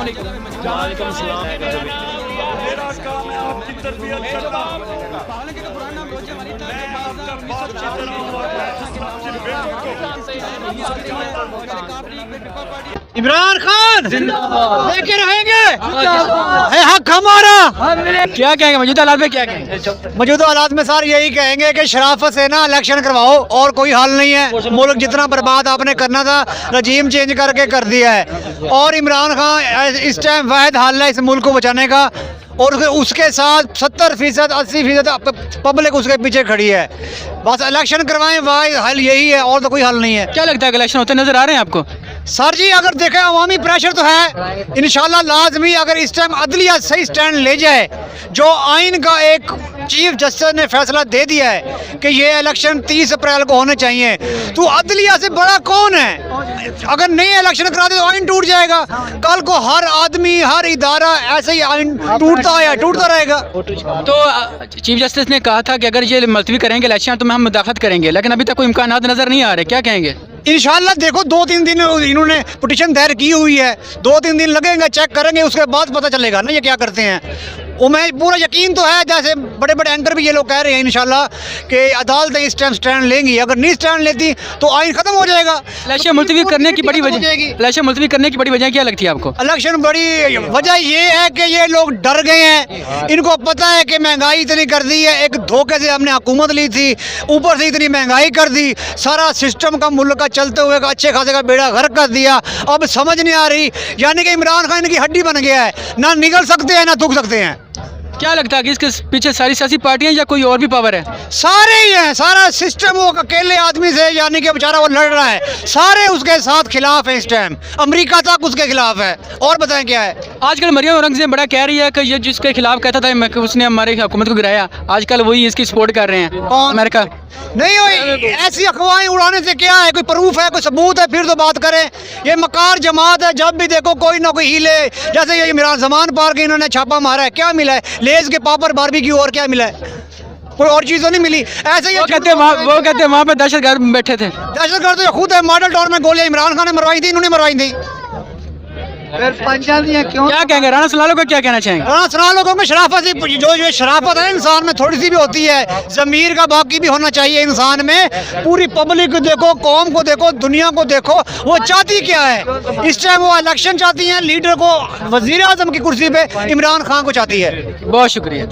वालेकुम सलाम। मेरा काम है आपकी तरबियत करना। मैं आपका बाप की तरह हूं और मैं आपकी बेटी। इमरान खान लेके रहेंगे, है हक हमारा। क्या कहेंगे मौजूदा हालात में, क्या कहेंगे? मौजूदा हालात में सर यही कहेंगे कि शराफत से ना इलेक्शन करवाओ, और कोई हल नहीं है। मुल्क जितना बर्बाद आपने करना था रजीम चेंज करके कर दिया है, और इमरान खान इस टाइम वाहिद हल है इस मुल्क को बचाने का, और उसके साथ 70% 80% पब्लिक उसके पीछे खड़ी है। बस इलेक्शन करवाएं, वाहिद हल यही है, और तो कोई हल नहीं है। क्या लगता है कि इलेक्शन होते नजर आ रहे हैं आपको? सर जी अगर देखें अवामी प्रेशर तो है, इंशाल्लाह लाजमी अगर इस टाइम अदलिया सही स्टैंड ले जाए, जो आइन का एक चीफ जस्टिस ने फैसला दे दिया है कि ये इलेक्शन 30 अप्रैल को होने चाहिए, तो अदलिया से बड़ा कौन है? अगर नहीं इलेक्शन कराते तो आइन टूट जाएगा। कल को हर आदमी हर इदारा ऐसे ही आइन टूटता रहेगा। तो चीफ जस्टिस ने कहा था कि अगर ये मुलतवी करेंगे इलेक्शन तो हम मुदाखलत करेंगे, लेकिन अभी तक कोई इम्कान नजर नहीं आ रहे, क्या कहेंगे? इंशाल्लाह देखो 2-3 दिन इन्होंने पिटीशन दायर की हुई है, 2-3 दिन लगेंगे, चेक करेंगे, उसके बाद पता चलेगा ना ये क्या करते हैं। वो मैं पूरा यकीन तो है, जैसे बड़े बड़े एंकर भी ये लोग कह रहे हैं इंशाल्लाह कि अदालतें इस टाइम स्टैंड लेंगी। अगर नहीं स्टैंड लेती तो आइन खत्म हो जाएगा। इलेक्शन मुलतवी करने की बड़ी वजह क्या लगती है आपको? इलेक्शन बड़ी वजह ये है कि ये लोग डर गए हैं, इनको पता है कि महंगाई इतनी कर दी है, एक धोखे से हमने हुकूमत ली थी, ऊपर से इतनी महंगाई कर दी, सारा सिस्टम का मुल्क का चलते हुए का अच्छे खासे का बेड़ा गर्क कर दिया। अब समझ नहीं आ रही, यानी कि इमरान खान इनकी हड्डी बन गया है, ना निकल सकते हैं ना थूक सकते हैं। क्या लगता है कि इसके पीछे सारी सियासी पार्टियां या कोई और भी पावर है? सारे ही हैं, सारा सिस्टम वो अकेले आदमी से, यानी कि बेचारा वो लड़ रहा है, सारे उसके साथ खिलाफ है इस टाइम, अमेरिका तक उसके खिलाफ है। और बताएं क्या है? आजकल मरियम औरंगजेब बड़ा कह रही है कि ये जिसके खिलाफ कहता था कि उसने हमारी हुकूमत को गिराया, आजकल वही इसकी सपोर्ट कर रहे हैं। कौन? अमेरिका। नहीं हुई, ऐसी अफवाहें उड़ाने से क्या है? कोई प्रूफ है, कोई सबूत है, फिर तो बात करें। ये मकार जमात है, जब भी देखो कोई ना कोई हिले। जैसे ये इमरान जमान पार्क इन्होंने छापा मारा है, क्या मिला है? लेज के पापड़ बारबेक्यू, और क्या मिला है? कोई और चीज़ तो नहीं मिली। ऐसे ही वो कहते हैं वहाँ पे दहशतगर्द बैठे थे। दहशतगर्द तो खुद है, मॉडल टाउन में गोलियां इमरान खान ने मरवाई थी, इन्होंने मरवाई थी। फिर क्यों? क्या कहेंगे राना सलालो को, क्या कहना चाहेंगे? राना सलाह लोगों में शराफत जो शराफत है इंसान में थोड़ी सी भी होती है, ज़मीर का बाकी भी होना चाहिए इंसान में। पूरी पब्लिक को देखो, कौम को देखो, दुनिया को देखो, वो चाहती क्या है इस टाइम? वो इलेक्शन चाहती है, लीडर को, वज़ीर आज़म की कुर्सी पे इमरान खान को चाहती है। बहुत शुक्रिया।